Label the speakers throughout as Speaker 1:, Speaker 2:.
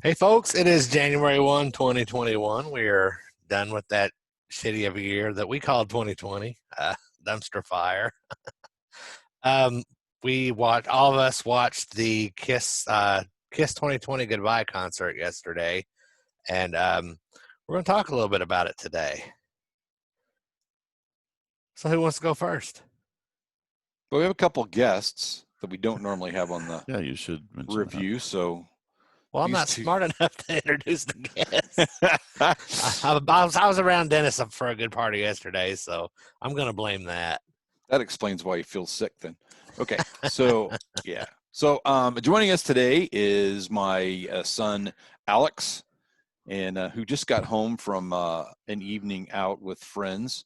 Speaker 1: Hey, folks, it is January 1, 2021. We are done with that shitty of a year that we called 2020, dumpster fire. Um, all of us watched the Kiss 2020 Goodbye concert yesterday, and we're going to talk a little bit about it today. So, who wants to go first?
Speaker 2: But we have a couple guests that we don't normally have on the
Speaker 3: Yeah, you should mention
Speaker 2: review. So
Speaker 1: Well, I'm
Speaker 2: these
Speaker 1: not
Speaker 2: two-
Speaker 1: smart enough to introduce the guests. I was around Dennis for a good party yesterday, so I'm going to blame that.
Speaker 2: that explains why you feel sick then. Okay, so yeah. So joining us today is my son, Alex, and who just got home from an evening out with friends.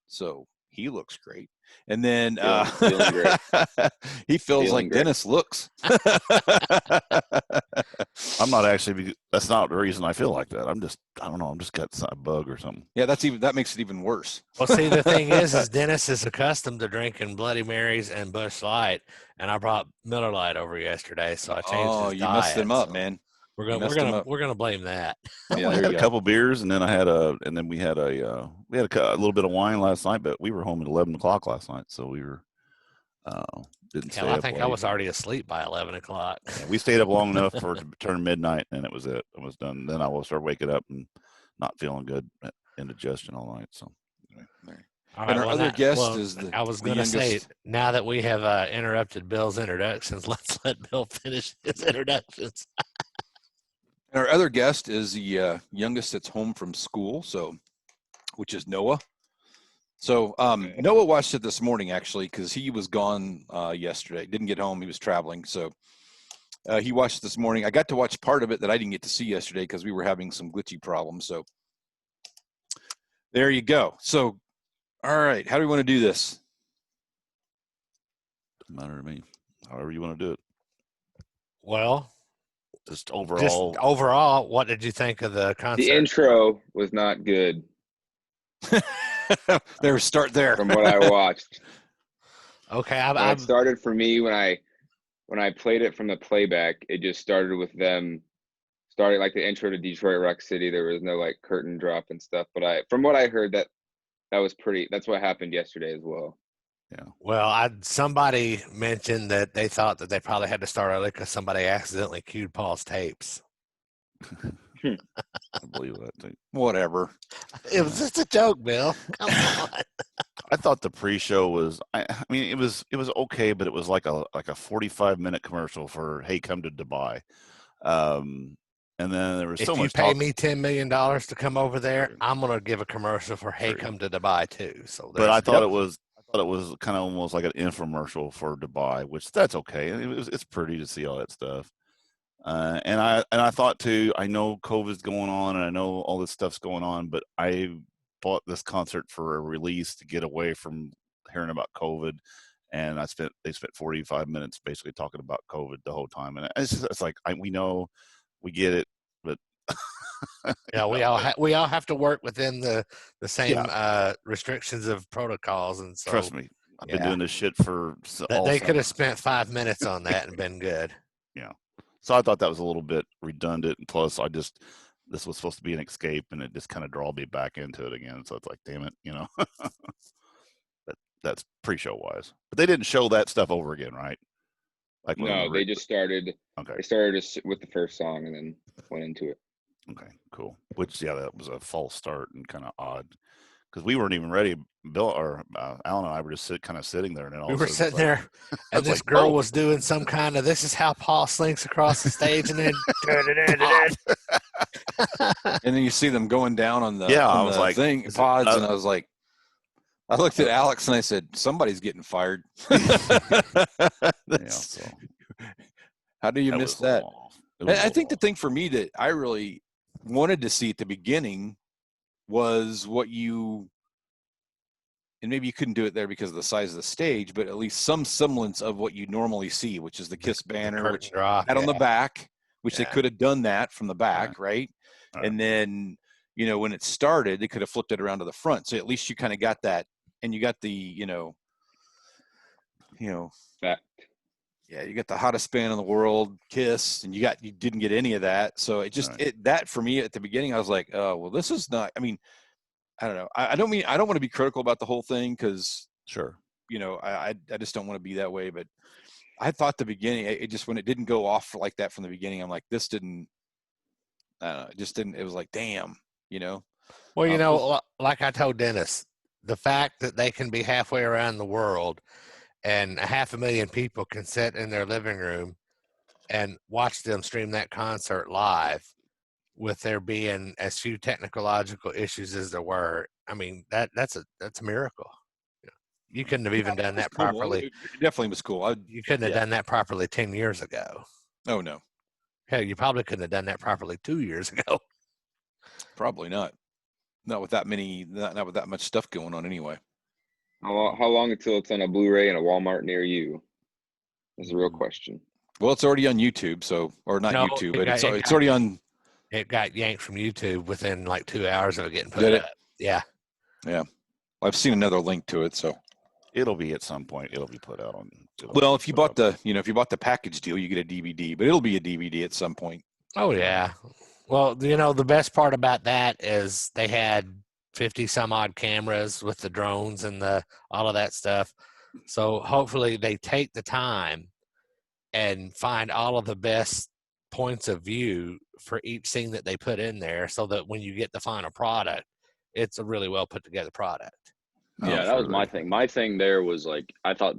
Speaker 2: So he looks great. And then
Speaker 4: Feeling great.
Speaker 2: he feels
Speaker 4: Feeling
Speaker 2: like
Speaker 4: great.
Speaker 2: Dennis looks.
Speaker 3: I'm not actually. That's not the reason I feel like that. I don't know. I'm just got a bug or something.
Speaker 2: Yeah, that makes it even worse.
Speaker 1: Well, see, the thing is Dennis is accustomed to drinking Bloody Marys and Busch Light, and I brought Miller Light over yesterday, so I changed his
Speaker 2: you
Speaker 1: diet.
Speaker 2: messed him up,
Speaker 1: so
Speaker 2: man.
Speaker 1: We're gonna blame that.
Speaker 2: Yeah,
Speaker 3: I
Speaker 2: there
Speaker 3: had
Speaker 2: you
Speaker 3: a
Speaker 2: go.
Speaker 3: couple beers, and then we had a little bit of wine last night, but we were home at 11 o'clock last night, so we were didn't stay
Speaker 1: Hell, I
Speaker 3: up
Speaker 1: think
Speaker 3: late.
Speaker 1: I was already asleep by 11 o'clock.
Speaker 3: Yeah, we stayed up long enough for it to turn midnight, and it was it. It was done. Then I will start waking up and not feeling good, indigestion all night. So
Speaker 2: All right.
Speaker 1: All
Speaker 2: And
Speaker 1: right,
Speaker 2: our other guest is
Speaker 1: I was
Speaker 2: the
Speaker 1: going to say,
Speaker 2: youngest.
Speaker 1: now that we have interrupted Bill's introductions, let's let Bill finish his introductions.
Speaker 2: And our other guest is the youngest that's home from school, so which is Noah. So Noah watched it this morning actually because he was gone yesterday. Didn't get home. He was traveling, so he watched it this morning. I got to watch part of it that I didn't get to see yesterday because we were having some glitchy problems. So there you go. So all right, how do we want to do this?
Speaker 3: doesn't matter to me. However you want to do it.
Speaker 1: Well,
Speaker 3: Just overall.
Speaker 1: what did you think of the concert?
Speaker 4: The intro was not good
Speaker 2: There, start there.
Speaker 4: from what I watched.
Speaker 1: Okay,
Speaker 4: It started for me when I played it from the playback. It just started with them starting like the intro to Detroit Rock City. There was no like curtain drop and stuff. But from what I heard, that was pretty. That's what happened yesterday as well.
Speaker 3: Yeah.
Speaker 1: Well, somebody mentioned that they thought that they probably had to start early because somebody accidentally queued Paul's tapes.
Speaker 3: I believe that too.
Speaker 2: Whatever.
Speaker 1: It was just a joke, Bill. Come on.
Speaker 3: I thought the pre-show was. I mean, it was okay, but it was like a 45-minute commercial for "Hey, come to Dubai," and then there was so much.
Speaker 1: If you pay me $10 million to come over there,
Speaker 3: True.
Speaker 1: I'm gonna give a commercial for "Hey,
Speaker 3: True.
Speaker 1: come to Dubai" too. So,
Speaker 3: But I thought it was kind of almost like an infomercial for Dubai, which that's okay. It's pretty to see all that stuff. And I thought too. I know COVID's going on, and I know all this stuff's going on, but I bought this concert for a release to get away from hearing about COVID, and they spent 45 minutes basically talking about COVID the whole time, and it's like we know, we get it, but
Speaker 1: yeah, we all have to work within the same restrictions of protocols, and so
Speaker 3: trust me, I've been doing this shit for
Speaker 1: they could have spent 5 minutes on that and been good.
Speaker 3: Yeah. So I thought that was a little bit redundant, and plus this was supposed to be an escape, and it just kind of drawed me back into it again. So it's like, damn it, that's pre-show wise. But they didn't show that stuff over again, right? Like
Speaker 4: No, they just started.
Speaker 3: Okay.
Speaker 4: They started with the first song and then went into it.
Speaker 3: Okay, cool. Which that was a false start and kind of odd because we weren't even ready. Bill or Alan and I were just kind of sitting there, and then all
Speaker 1: We
Speaker 3: of
Speaker 1: were
Speaker 3: a sudden,
Speaker 1: sitting there, and this girl was doing some kind of "This is how Paul slinks across the stage," and then
Speaker 2: And then you see them going down on the
Speaker 3: I was like,
Speaker 2: pods, and I was like, I looked at Alex and I said, somebody's getting fired.
Speaker 3: So
Speaker 2: how do you miss that? I think the thing for me that I really wanted to see at the beginning was what you, and maybe you couldn't do it there because of the size of the stage, but at least some semblance of what you normally see, which is the Kiss banner, which had on the back, which they could have done that from the back, right? And then, when it started, they could have flipped it around to the front. So at least you kind of got that, and you got the,
Speaker 4: Fact.
Speaker 2: Yeah, you got the hottest band in the world, Kiss, and you didn't get any of that. So it just that for me at the beginning, I was like, oh well, this is not. I mean, I don't know. I don't want to be critical about the whole thing because
Speaker 3: Sure,
Speaker 2: I just don't want to be that way. But I thought the beginning, it just when it didn't go off like that from the beginning, I'm like, this didn't. I don't know. It just didn't. It was like, damn,
Speaker 1: Well, like I told Dennis, the fact that they can be halfway around the world and 500,000 people can sit in their living room and watch them stream that concert live with there being as few technological issues as there were. I mean, that's a miracle. You couldn't have even done that
Speaker 2: cool.
Speaker 1: properly.
Speaker 2: It definitely was cool.
Speaker 1: You couldn't have done that properly 10 years ago.
Speaker 2: Oh no.
Speaker 1: Hell, you probably couldn't have done that properly 2 years ago.
Speaker 2: Probably not. Not with that with that much stuff going on anyway.
Speaker 4: How long until it's on a Blu-ray in a Walmart near you? Is the real question.
Speaker 2: Well, it's already on YouTube, but it's already on.
Speaker 1: It got yanked from YouTube within like 2 hours of it getting put up. Yeah.
Speaker 2: Yeah. I've seen another link to it, so
Speaker 3: it'll be at some point. It'll be put out on.
Speaker 2: Well, if you bought the package deal, you get a DVD, but it'll be a DVD at some point.
Speaker 1: Oh yeah. Well, the best part about that is they had 50 some odd cameras with the drones and all of that stuff. So hopefully they take the time and find all of the best points of view for each scene that they put in there so that when you get the final product, it's a really well put together product.
Speaker 5: Yeah, that was my thing. My thing there was like, I thought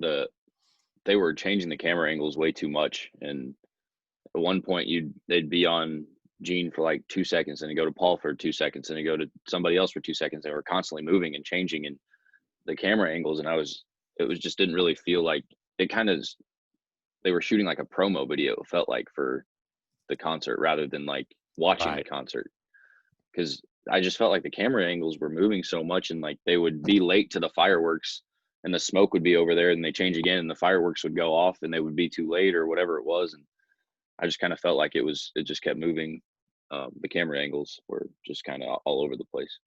Speaker 5: they were changing the camera angles way too much. And at one point they'd be on Gene for like 2 seconds and then go to Paul for 2 seconds and then go to somebody else for 2 seconds. They were constantly moving and changing in the camera angles. And it was just didn't really feel like it they were shooting like a promo video, it felt like, for the concert rather than like watching the concert. Cause I just felt like the camera angles were moving so much and like they would be late to the fireworks and the smoke would be over there and they change again and the fireworks would go off and they would be too late or whatever it was. And I just kind of felt like it just kept moving. The camera angles were just kind of all over the place.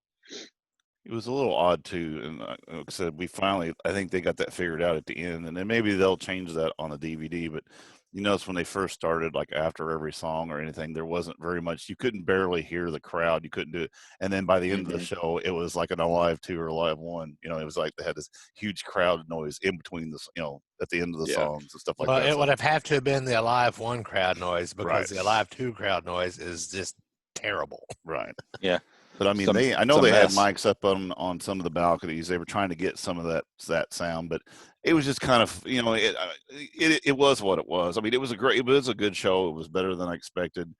Speaker 3: It was a little odd too, and like I said, I think they got that figured out at the end, and then maybe they'll change that on the DVD. But you notice when they first started, like after every song or anything, there wasn't very much. You couldn't barely hear the crowd. You couldn't do it. And then by the end of the show, it was like an Alive 2 or Alive 1. It was like they had this huge crowd noise in between at the end of the songs and stuff like that.
Speaker 1: It would have to have been the Alive 1 crowd noise because the Alive 2 crowd noise is just terrible.
Speaker 3: Right.
Speaker 2: Yeah.
Speaker 3: But I mean, I know they had mics up on some of the balconies. They were trying to get some of that sound, but it was just kind of, it was what it was. I mean, it was a good show. It was better than I expected.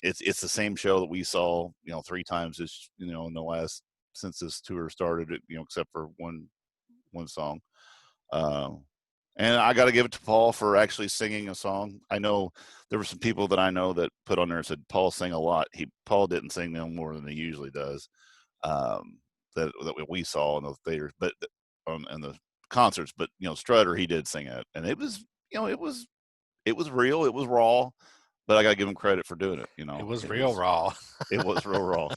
Speaker 3: It's the same show that we saw, 3 times since this tour started, except for one song. And I got to give it to Paul for actually singing a song. I know there were some people that I know that put on there and said, Paul sang a lot. Paul didn't sing no more than he usually does, that we saw in the theaters, but in the concerts. But, Strutter, he did sing it. And it was, it was real. It was raw. But I got to give him credit for doing it.
Speaker 1: It was real raw.
Speaker 3: It was real raw.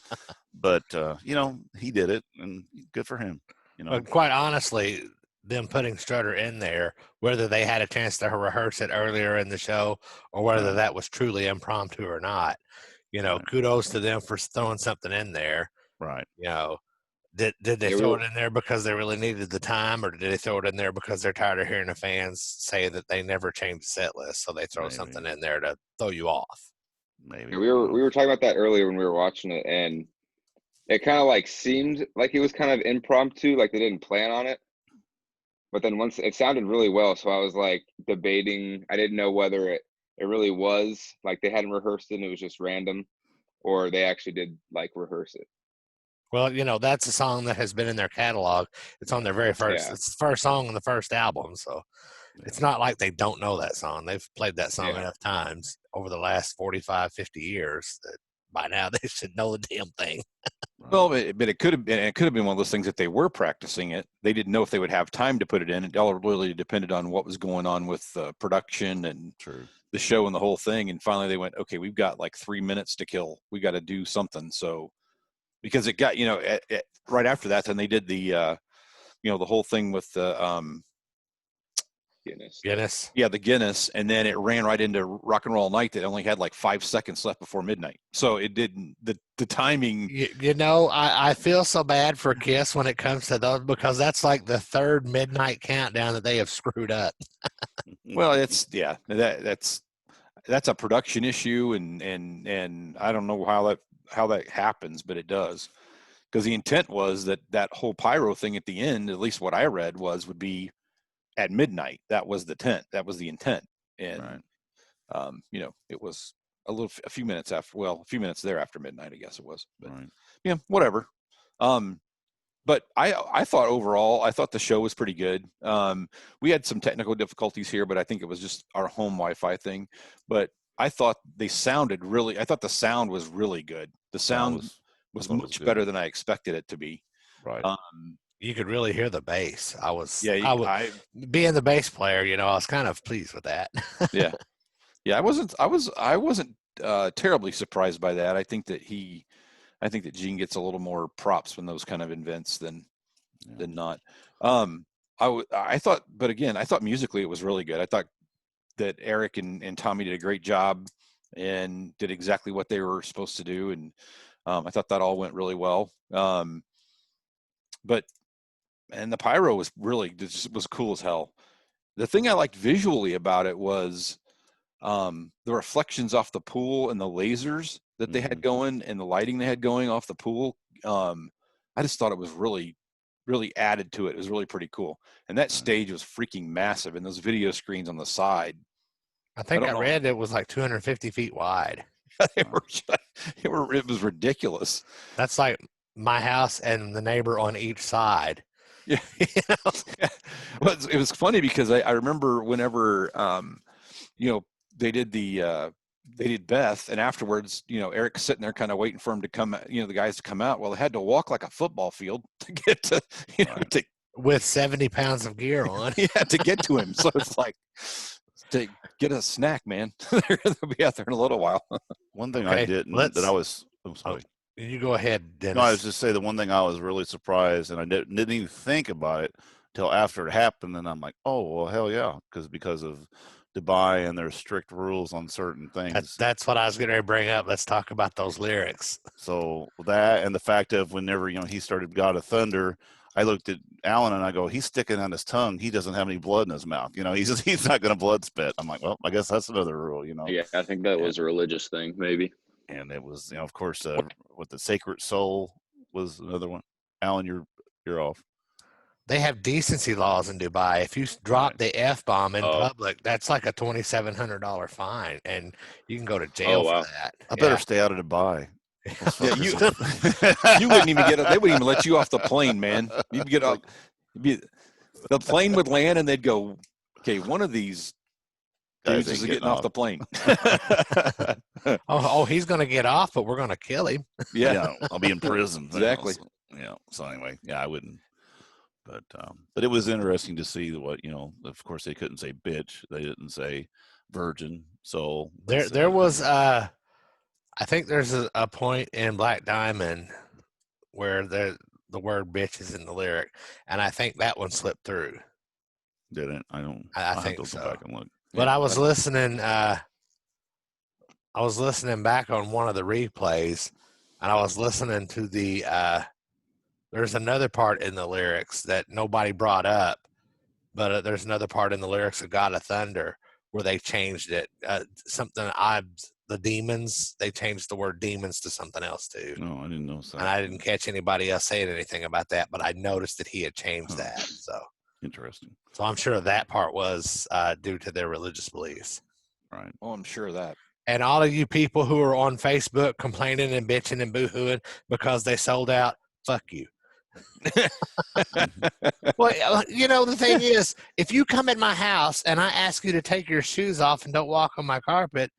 Speaker 3: But, he did it, and good for him.
Speaker 1: But quite honestly, them putting Strutter in there, whether they had a chance to rehearse it earlier in the show or whether that was truly impromptu or not, kudos to them for throwing something in there.
Speaker 3: Right.
Speaker 1: Did they throw it in there because they really needed the time, or did they throw it in there because they're tired of hearing the fans say that they never change the set list, so they throw something in there to throw you off?
Speaker 3: Maybe.
Speaker 4: Yeah, we were talking about that earlier when we were watching it, and it kind of like seemed like it was kind of impromptu, like they didn't plan on it. But then once it sounded really well, so I was like debating. I didn't know whether it really was like they hadn't rehearsed it and it was just random, or they actually did like rehearse it.
Speaker 1: Well, that's a song that has been in their catalog. It's on their very first. Yeah. It's the first song on the first album, so it's not like they don't know that song. They've played that song enough times over the last 45, 50 years that by now they should know the damn thing.
Speaker 2: Well, but it could have been one of those things that they were practicing it. They didn't know if they would have time to put it in. It all really depended on what was going on with production and the show and the whole thing. And finally they went, okay, we've got like 3 minutes to kill. We got to do something. So because it got, right after that, then they did the, the whole thing with the
Speaker 1: Guinness.
Speaker 2: Yeah, the Guinness, and then it ran right into Rock and Roll Night that only had like 5 seconds left before midnight. So it didn't. The timing.
Speaker 1: You know, I feel so bad for Kiss when it comes to those, because that's like the third midnight countdown that they have screwed up.
Speaker 2: Well, that's a production issue, and I don't know how that happens, but it does, because the intent was that whole pyro thing at the end, at least what I read, would be at midnight. That was the intent, and it was a few minutes there after midnight, I guess it was. But yeah, whatever. But I thought overall, I thought the show was pretty good. We had some technical difficulties here, but I think it was just our home Wi-Fi thing. But I thought I thought the sound was really good. The sound was much better than I expected it to be.
Speaker 3: Right.
Speaker 1: You could really hear the bass. Being the bass player, I was kind of pleased with that.
Speaker 2: Yeah. I wasn't terribly surprised by that. I think that Gene gets a little more props when those kind of events than not. I thought musically it was really good. I thought that Eric and Tommy did a great job and did exactly what they were supposed to do, and I thought that all went really well. And the pyro was was cool as hell. The thing I liked visually about it was the reflections off the pool and the lasers that they had going and the lighting they had going off the pool. I just thought it was really, really added to it. It was really pretty cool. And that stage was freaking massive, and those video screens on the side.
Speaker 1: I think I read it was like 250 feet wide.
Speaker 2: It was ridiculous.
Speaker 1: That's like my house and the neighbor on each side.
Speaker 2: Yeah. Well, it was funny because I remember whenever, they did Beth, and afterwards, Eric's sitting there kind of waiting for him to come, the guys to come out. Well, they had to walk like a football field to get to,
Speaker 1: with 70 pounds of gear on.
Speaker 2: To get to him. So it's like, to get a snack, man. They'll be out there in a little while.
Speaker 3: One thing I didn't that I was. I'm sorry.
Speaker 1: You go ahead, Dennis.
Speaker 3: No, I was just saying the one thing I was really surprised, and I didn't even think about it until after it happened, and I'm like, oh well, hell yeah, because of Dubai and their strict rules on certain things.
Speaker 1: That's what I was going to bring up. Let's talk about those lyrics.
Speaker 3: So that, and the fact of whenever he started God of Thunder, I looked at Alan and I go, he's sticking on his tongue. He doesn't have any blood in his mouth. He's not going to blood spit. I'm like, well, I guess that's another rule.
Speaker 5: Yeah, I think that was a religious thing, maybe.
Speaker 3: And it was, of course, what the Sacred Soul was another one. Alan, you're off.
Speaker 1: They have decency laws in Dubai. If you drop the F-bomb in public, that's like a $2,700 fine, and you can go to jail for that.
Speaker 3: I better stay out of Dubai.
Speaker 2: You wouldn't even get. They wouldn't even let you off the plane, man. You'd get off. The plane would land, and they'd go, "Okay, one of these dudes is getting off the plane."
Speaker 1: He's going to get off, but we're going to kill him.
Speaker 3: Yeah, I'll be in prison.
Speaker 2: Exactly.
Speaker 3: So anyway, I wouldn't. But it was interesting to see what Of course, they couldn't say bitch. They didn't say virgin. So
Speaker 1: there was. I think there's a point in Black Diamond where the word bitch is in the lyric, and I think that one slipped through.
Speaker 3: Didn't I? Don't.
Speaker 1: I think so.
Speaker 3: Go back and look.
Speaker 1: But I was listening. I was listening back on one of the replays, and I was listening to the. There's another part in the lyrics that nobody brought up, but there's another part in the lyrics of God of Thunder where they changed it. Something odd. The demons, they changed the word demons to something else too.
Speaker 3: No, I didn't know that.
Speaker 1: And I didn't catch anybody else saying anything about that, but I noticed that he had changed that. So
Speaker 3: interesting.
Speaker 1: So I'm sure that part was due to their religious beliefs.
Speaker 3: Right.
Speaker 2: Oh, I'm sure of that.
Speaker 1: And all of you people who are on Facebook complaining and bitching and boohooing because they sold out, fuck you. Well, the thing is, if you come in my house and I ask you to take your shoes off and don't walk on my carpet,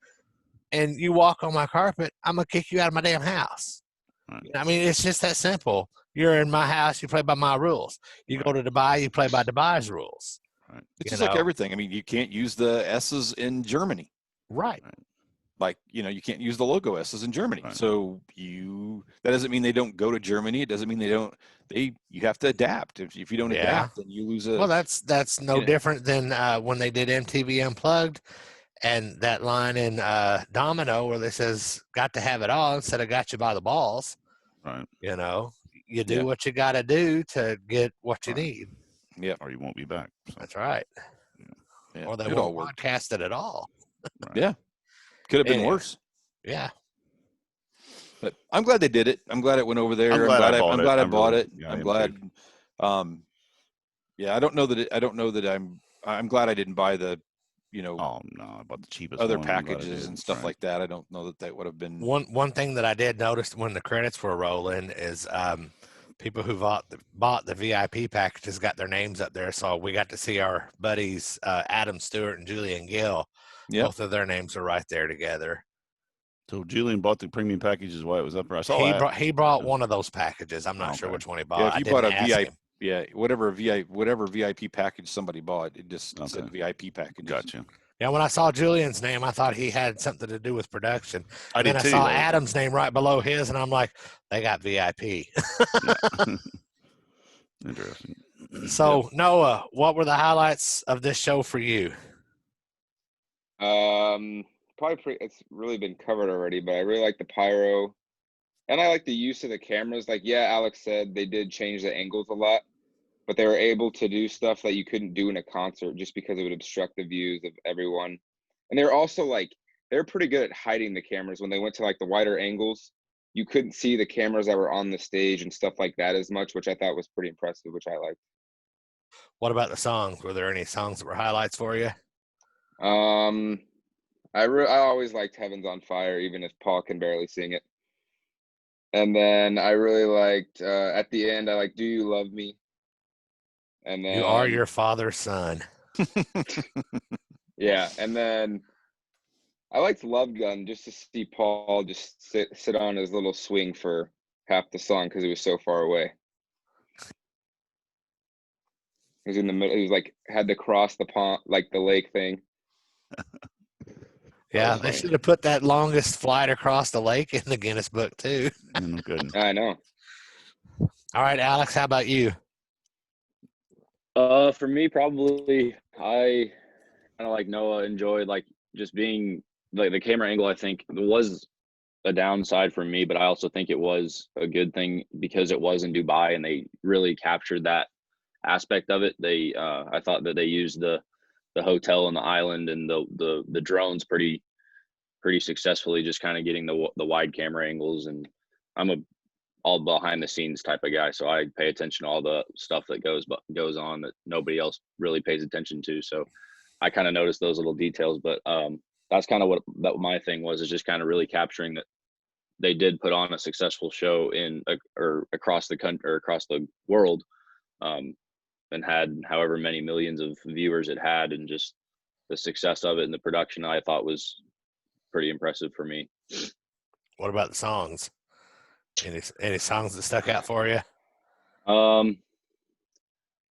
Speaker 1: and you walk on my carpet, I'm going to kick you out of my damn house. Right. I mean, it's just that simple. You're in my house, you play by my rules. You go to Dubai, you play by Dubai's rules.
Speaker 2: Right. It's just like everything. I mean, you can't use the S's in Germany.
Speaker 1: Right.
Speaker 2: Like, you can't use the logo S's in Germany. Right. So you that doesn't mean they don't go to Germany. It doesn't mean you have to adapt. If you don't adapt, then you lose
Speaker 1: Well, that's no different than when they did MTV Unplugged, and that line in Domino where they says "got to have it all" instead of "got you by the balls."
Speaker 3: Right.
Speaker 1: You do what you got to do to get what you need.
Speaker 2: Yeah,
Speaker 3: or you won't be back. So.
Speaker 1: That's right.
Speaker 2: Yeah.
Speaker 1: Or they won't podcast it at all.
Speaker 2: Right. Yeah, could have been worse.
Speaker 1: Yeah.
Speaker 2: But I'm glad they did it. I'm glad it went over there.
Speaker 3: I'm glad I bought it.
Speaker 2: I'm glad. Yeah, I don't know that I'm glad I didn't buy the,
Speaker 3: Oh no, I bought the cheapest
Speaker 2: other
Speaker 3: one.
Speaker 2: packages and stuff like that. I don't know that would have been
Speaker 1: one thing that I did notice when the credits were rolling is people who bought the VIP packages got their names up there. So we got to see our buddies Adam Stewart and Julian Gill. Yep. Both of their names are right there together.
Speaker 3: So Julian bought the premium packages while it was up there. I saw
Speaker 1: he brought one of those packages. I'm not sure which one he bought.
Speaker 2: Yeah, if you bought a VIP, whatever VIP package somebody bought, it just said VIP package.
Speaker 3: Gotcha.
Speaker 1: Yeah, when I saw Julian's name, I thought he had something to do with production.
Speaker 3: I did too.
Speaker 1: I saw Adam's name right below his, and I'm like, they got VIP.
Speaker 3: Interesting.
Speaker 1: So, Noah, what were the highlights of this show for you?
Speaker 4: It's really been covered already, but I really like the pyro, and I like the use of the cameras. Like, yeah, Alex said they did change the angles a lot, but they were able to do stuff that you couldn't do in a concert just because it would obstruct the views of everyone. And they're also they're pretty good at hiding the cameras. When they went to the wider angles, you couldn't see the cameras that were on the stage and stuff like that as much, which I thought was pretty impressive, which I liked.
Speaker 1: What about the songs? Were there any songs that were highlights for you?
Speaker 4: I always liked Heaven's on Fire, even if Paul can barely sing it. And then I really liked, at the end, I like Do You Love Me? And then
Speaker 1: You Are Your Father's Son.
Speaker 4: Yeah, and then I liked Love Gun just to see Paul just sit on his little swing for half the song because he was so far away. He was in the middle. He was had to cross the pond, the lake thing.
Speaker 1: Yeah, they should have put that longest flight across the lake in the Guinness Book too.
Speaker 3: Good.
Speaker 4: I know.
Speaker 1: All right, Alex, how about you?
Speaker 5: For me, probably I kind of like Noah enjoyed just being the camera angle. I think was a downside for me, but I also think it was a good thing because it was in Dubai and they really captured that aspect of it. I thought that they used the hotel and the island and the drones pretty successfully, just kind of getting the wide camera angles. And I'm a all behind the scenes type of guy, so I pay attention to all the stuff that goes on that nobody else really pays attention to. So I kind of noticed those little details, but that's kind of what my thing was, is just kind of really capturing that they did put on a successful show or across the country or across the world, and had however many millions of viewers it had, and just the success of it and the production I thought was pretty impressive for me.
Speaker 1: What about the songs? Any songs that stuck out for you?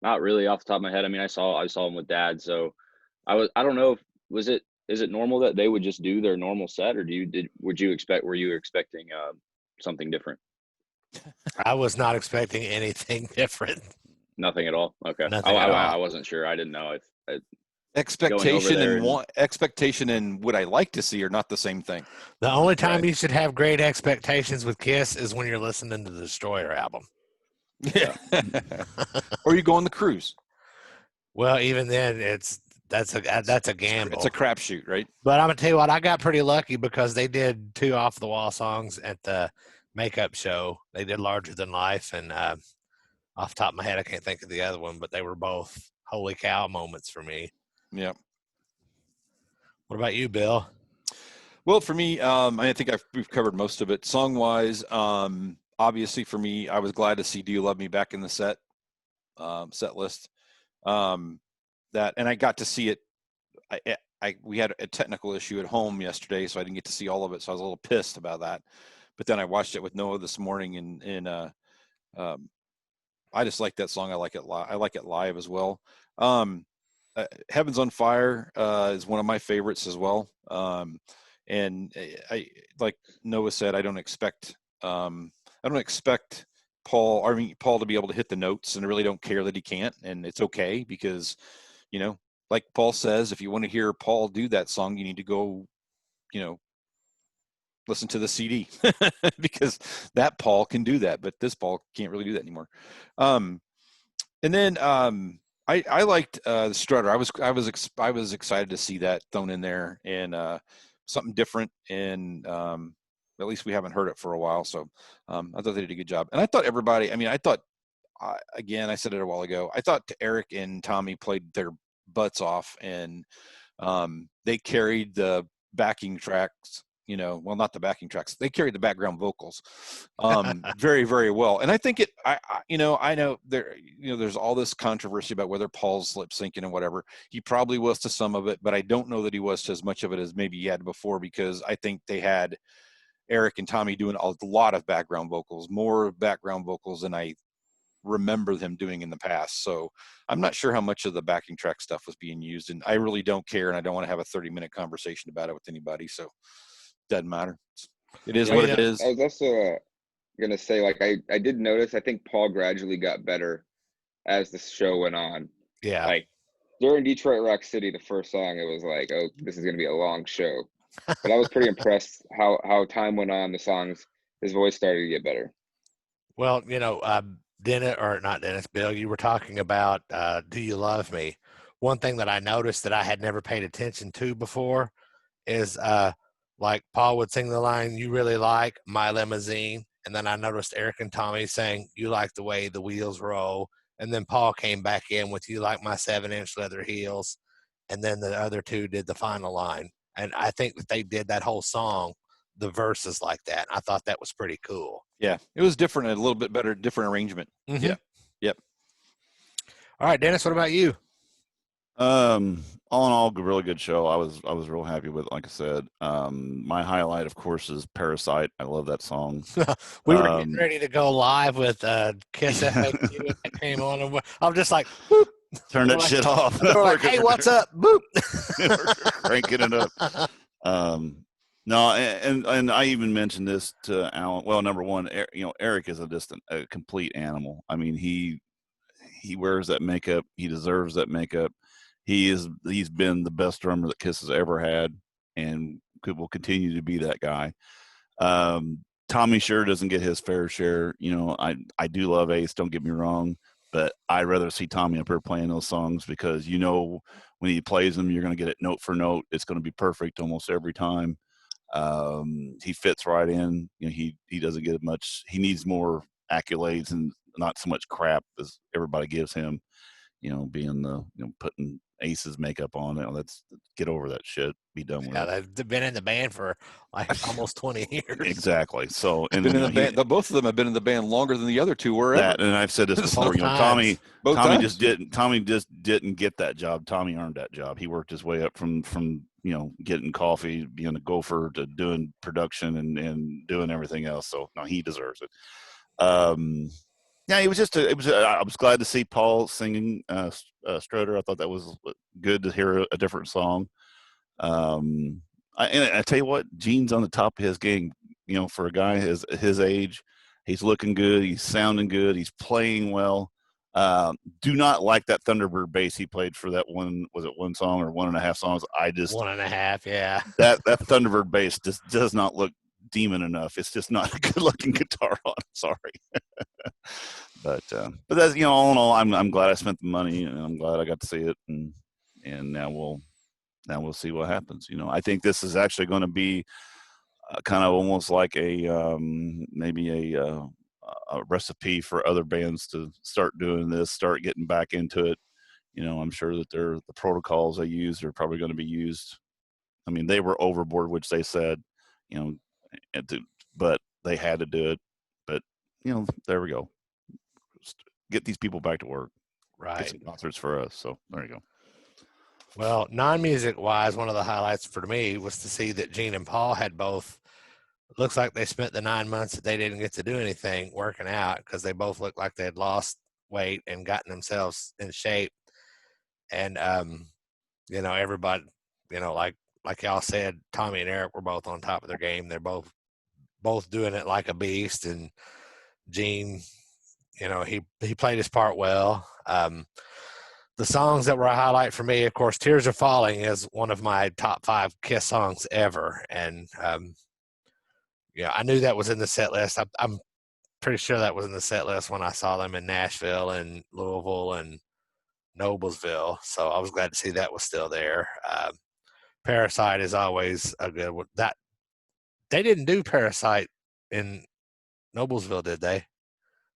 Speaker 5: Not really off the top of my head. I mean, I saw them with Dad, so I don't know if is it normal that they would just do their normal set, or were you expecting something different?
Speaker 1: I was not expecting anything different.
Speaker 5: Nothing at all. Okay. I wasn't sure. I didn't know if
Speaker 2: expectation and what I like to see are not the same thing.
Speaker 1: The only time you should have great expectations with Kiss is when you're listening to the Destroyer album.
Speaker 2: Yeah. Or you go on the cruise.
Speaker 1: Well, even then that's a gamble.
Speaker 2: It's a crapshoot, right?
Speaker 1: But I'm gonna tell you what, I got pretty lucky because they did 2 off the wall songs at the makeup show. They did Larger Than Life, and off the top of my head I can't think of the other one, but they were both holy cow moments for me.
Speaker 2: Yeah.
Speaker 1: What about you, Bill?
Speaker 2: Well, for me, I think we've covered most of it. Song-wise, obviously for me, I was glad to see Do You Love Me back in the set list. And I got to see it. We had a technical issue at home yesterday, so I didn't get to see all of it. So I was a little pissed about that. But then I watched it with Noah this morning, and I just like that song. I like it live as well. Heaven's on Fire is one of my favorites as well. And I, like Noah said, I don't expect I don't expect Paul to be able to hit the notes, and I really don't care that he can't, and it's okay because, like Paul says, if you want to hear Paul do that song, you need to go, listen to the CD because that Paul can do that, but this Paul can't really do that anymore. And then I liked the Strutter. I was excited to see that thrown in there, and something different, and at least we haven't heard it for a while. So I thought they did a good job, and I thought everybody. I mean, I thought again, I said it a while ago. I thought Eric and Tommy played their butts off, and they carried the backing tracks. Well, not the backing tracks. They carried the background vocals very, very well. And I think I know there's all this controversy about whether Paul's lip syncing and whatever. He probably was to some of it, but I don't know that he was to as much of it as maybe he had before, because I think they had Eric and Tommy doing a lot of background vocals, more background vocals than I remember them doing in the past. So I'm not sure how much of the backing track stuff was being used, and I really don't care, and I don't want to have a 30-minute conversation about it with anybody. So doesn't matter. It is what it is.
Speaker 4: I was also gonna say, like, I did notice, I think Paul gradually got better as the show went on.
Speaker 1: Yeah.
Speaker 4: Like during Detroit Rock City, the first song, it was like, oh, this is gonna be a long show. But I was pretty impressed how time went on, the songs, his voice started to get better.
Speaker 1: Well, Dennis, or not Dennis, Bill, you were talking about Do You Love Me? One thing that I noticed that I had never paid attention to before is like Paul would sing the line, "You really like my limousine." And then I noticed Eric and Tommy saying, "You like the way the wheels roll." And then Paul came back in with, "You like my 7-inch leather heels." And then the other two did the final line. And I think that they did that whole song, the verses like that. I thought that was pretty cool.
Speaker 2: Yeah, it was different, a little bit better, different arrangement.
Speaker 1: Mm-hmm.
Speaker 2: Yeah. Yep.
Speaker 1: All right, Dennis, what about you?
Speaker 3: All in all, really good show. I was real happy with it. Like I said, my highlight, of course, is Parasite. I love that song.
Speaker 1: We were getting ready to go live with Kiss FAQ and that came on, and I'm just like, boop.
Speaker 3: Turn that shit off.
Speaker 1: They're like, "Hey, what's up?" Boop.
Speaker 3: We're cranking it up. No, and I even mentioned this to Alan. Well, number one, Eric is a complete animal. I mean, he wears that makeup. He deserves that makeup. He's been the best drummer that Kiss has ever had, and will continue to be that guy. Tommy sure doesn't get his fair share. I do love Ace, don't get me wrong, but I'd rather see Tommy up here playing those songs, because when he plays them, you're going to get it note for note. It's going to be perfect almost every time. He fits right in. He doesn't get much. He needs more accolades and not so much crap as everybody gives him. Being putting Ace's makeup on. Let's get over that shit. Be done with it.
Speaker 1: Yeah, they've been in the band for like almost 20 years.
Speaker 3: Exactly. So, and
Speaker 2: been in the band. Both of them have been in the band longer than the other two were ever.
Speaker 3: And I've said this before. Tommy just didn't get that job. Tommy earned that job. He worked his way up from getting coffee, being a gopher, to doing production and doing everything else. So no, he deserves it. Yeah, I was glad to see Paul singing Strutter. I thought that was good to hear a different song. And I tell you what, Gene's on the top of his game. For a guy his age, he's looking good. He's sounding good. He's playing well. Do not like that Thunderbird bass he played for that one. Was it one song or 1.5 songs?
Speaker 1: 1.5, yeah.
Speaker 3: That Thunderbird bass just does not look demon enough. It's just not a good looking guitar on. Sorry. But that's all in all, I'm glad I spent the money, and I'm glad I got to see it, and now we'll see what happens. I think this is actually going to be kind of almost like maybe a recipe for other bands to start doing this, start getting back into it. I'm sure that the protocols they used are probably going to be used. I mean, they were overboard, which they said, but they had to do it. But there we go. Get these people back to work.
Speaker 1: Right.
Speaker 3: Get some concerts for us. So there you go.
Speaker 1: Well, non-music wise, one of the highlights for me was to see that Gene and Paul had both. It looks like they spent the 9 months that they didn't get to do anything working out, because they both looked like they had lost weight and gotten themselves in shape. And everybody, like y'all said, Tommy and Eric were both on top of their game. They're both both doing it like a beast, and Gene, you know, he played his part well. The songs that were a highlight for me, of course, Tears Are Falling is one of my top 5 Kiss songs ever. And, yeah, I knew that was in the set list. I'm pretty sure that was in the set list when I saw them in Nashville and Louisville and Noblesville. So I was glad to see that was still there. Parasite is always a good one. That they didn't do Parasite in Noblesville, did they?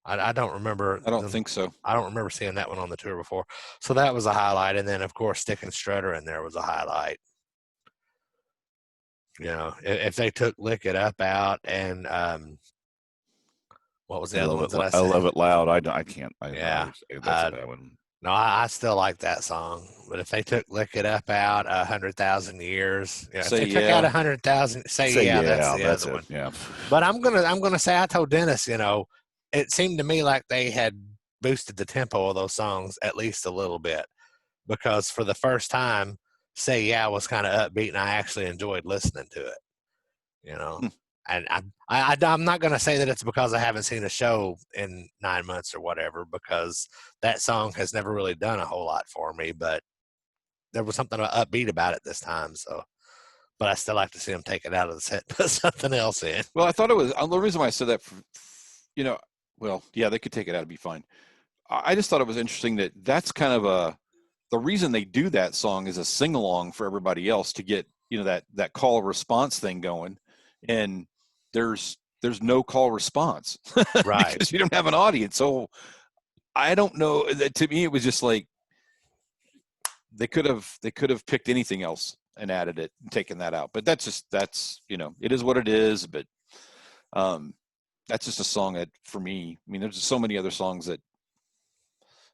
Speaker 1: I don't remember.
Speaker 2: I don't think so.
Speaker 1: I don't remember seeing that one on the tour before. So that was a highlight. And then, of course, Stick and Strutter in there was a highlight. You know, if they took Lick It Up out and what was the other one that I said?
Speaker 3: I Love It Loud. I can't.
Speaker 1: Yeah.
Speaker 3: That's a bad one.
Speaker 1: No, I still like that song. But if they took Lick It Up out, 100,000 Years, you know, if they took out 100,000, say yeah, that's the other one.
Speaker 3: Yeah.
Speaker 1: But I'm gonna say, I told Dennis, you know, it seemed to me like they had boosted the tempo of those songs at least a little bit, because for the first time, Say Yeah was kind of upbeat, and I actually enjoyed listening to it. You know, and I'm not going to say that it's because I haven't seen a show in 9 months or whatever, because that song has never really done a whole lot for me. But there was something upbeat about it this time, so. But I still like to see them take it out of the set, put something else in.
Speaker 2: Well, I thought it was the reason why I said that. You know, well, yeah, they could take it out; it'd be fine. I just thought it was interesting that that's kind of the reason they do that song is a sing along for everybody else to get, you know, that call response thing going, and there's no call response,
Speaker 1: Right?
Speaker 2: because you don't have an audience. So I don't know. To me, it was just like they could have picked anything else and added it and taken that out. But that's you know, it is what it is. But that's just a song that, for me, I mean, there's so many other songs that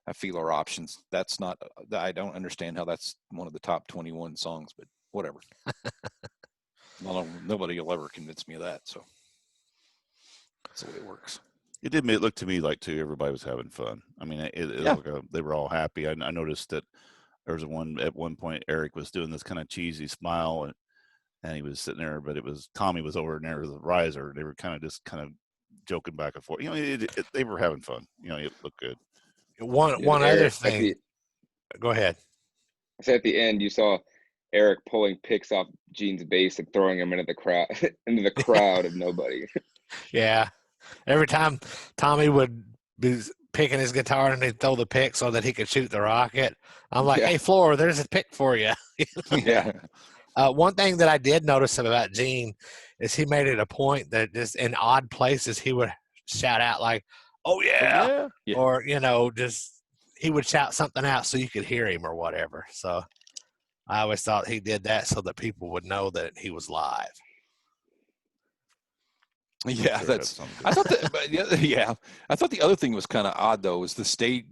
Speaker 2: I feel are options. That's not, I don't understand how that's one of the top 21 songs, but whatever. Nobody will ever convince me of that. So that's the way it works.
Speaker 3: It did look to me like, too, everybody was having fun. I mean, they were all happy. I noticed that there was at one point, Eric was doing this kind of cheesy smile, and he was sitting there, but Tommy was over there with the riser. They were kind of joking back and forth. You know, they were having fun. You know, it looked good.
Speaker 1: One other thing. Go ahead.
Speaker 4: So at the end, you saw Eric pulling picks off Gene's bass and throwing him into the crowd of nobody.
Speaker 1: Yeah. Every time Tommy would be picking his guitar and he'd throw the pick so that he could shoot the rocket, I'm like, hey, Floor, there's a pick for you.
Speaker 2: Yeah.
Speaker 1: One thing that I did notice about Gene is he made it a point that just in odd places he would shout out like, oh yeah. Or, you know, just he would shout something out so you could hear him or whatever. So I always thought he did that so that people would know that he was live.
Speaker 2: Yeah, I thought that. I thought the other thing was kind of odd though, was the stage.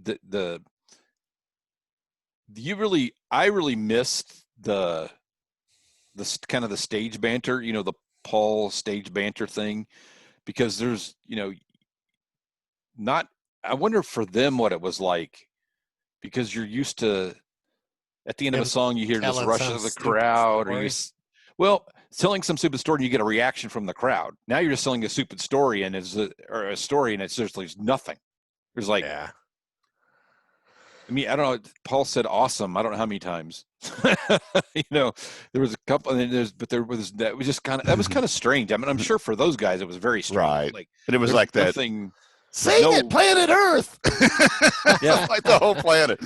Speaker 2: I really missed the kind of the stage banter. You know, the Paul stage banter thing, because there's, you know, not. I wonder for them what it was like, because you're used to at the end of a song you hear this rush of the crowd, or telling some stupid story and you get a reaction from the crowd. Now you're just telling a stupid story and a story and it's just there's nothing. There's like, I mean, I don't know. Paul said awesome. I don't know how many times. You know, there was a couple, and that was kind of strange. I mean, I'm sure for those guys it was very strange.
Speaker 3: Right.
Speaker 2: Like,
Speaker 3: but it was like that.
Speaker 1: Sing it, planet Earth.
Speaker 3: Yeah, like the whole planet.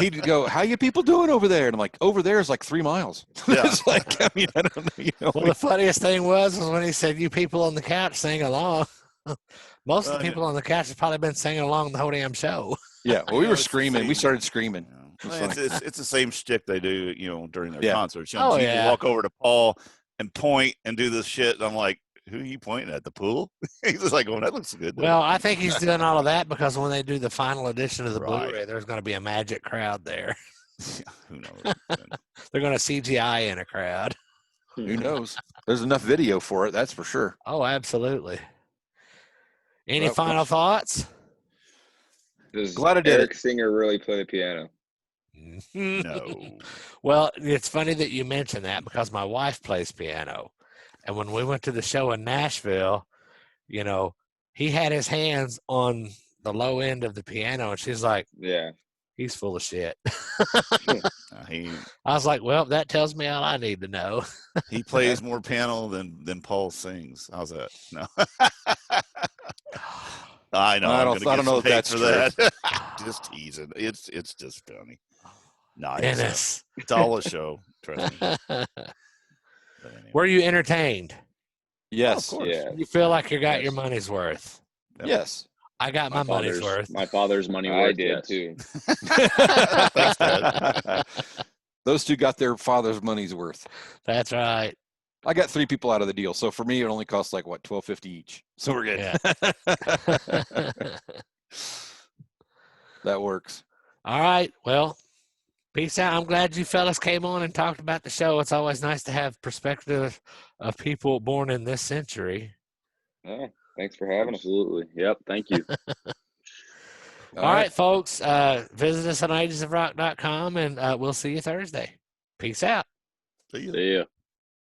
Speaker 2: He'd go, "How you people doing over there?" And I'm like, "Over there is like 3 miles."
Speaker 3: Yeah.
Speaker 2: It's like, I mean, I don't know. You know,
Speaker 1: well, the funniest thing was when he said, "You people on the couch sing along." Most of the people on the couch have probably been singing along the whole damn show.
Speaker 2: Yeah, well, we were screaming. We started screaming.
Speaker 3: It's the same shtick they do, you know, during their concerts. You know,
Speaker 1: you
Speaker 3: walk over to Paul and point and do this shit, and I'm like, who are you pointing at? The pool? He's just like, oh, that looks good.
Speaker 1: Well, I think he's doing all of that because when they do the final edition of the Blu-ray, there's going to be a magic crowd there.
Speaker 3: Yeah, who knows?
Speaker 1: They're going to CGI in a crowd.
Speaker 2: Who knows? There's enough video for it, that's for sure.
Speaker 1: Oh, absolutely. Any final thoughts?
Speaker 4: Does
Speaker 2: Glad I did
Speaker 4: Eric Singer really play the piano?
Speaker 3: No.
Speaker 1: Well, it's funny that you mention that because my wife plays piano. And when we went to the show in Nashville, you know, he had his hands on the low end of the piano, and she's like,
Speaker 4: Yeah.
Speaker 1: he's full of shit.
Speaker 3: He
Speaker 1: I was like, well, that tells me all I need to know.
Speaker 3: he plays more piano than Paul sings. How's that? No. I know.
Speaker 2: I don't know if that's
Speaker 3: for
Speaker 2: true.
Speaker 3: that. Just teasing. It's just funny. No,
Speaker 1: Dennis.
Speaker 3: it's all a show. Trust me. But anyway.
Speaker 1: Were you entertained?
Speaker 2: Yes.
Speaker 3: Oh, of course.
Speaker 4: Yeah.
Speaker 1: You feel like you got
Speaker 5: Yes.
Speaker 1: your money's worth?
Speaker 3: Yep.
Speaker 2: Yes.
Speaker 1: I got my money's worth.
Speaker 5: My father's money
Speaker 4: I
Speaker 5: worth.
Speaker 4: did
Speaker 5: yes.
Speaker 4: too.
Speaker 3: Thanks, Dad.
Speaker 2: Those two got their father's money's worth.
Speaker 1: That's right.
Speaker 2: I got 3 people out of the deal, so for me it only costs like what, $12.50 each. So we're good.
Speaker 1: Yeah.
Speaker 2: That works.
Speaker 1: All right. Well, peace out. I'm glad you fellas came on and talked about the show. It's always nice to have perspective of people born in this century.
Speaker 4: Yeah. Thanks for having us.
Speaker 5: Absolutely. Yep. Thank you.
Speaker 1: All right, folks. Visit us on agesofrock.com, and we'll see you Thursday. Peace out.
Speaker 3: See ya.
Speaker 5: See ya.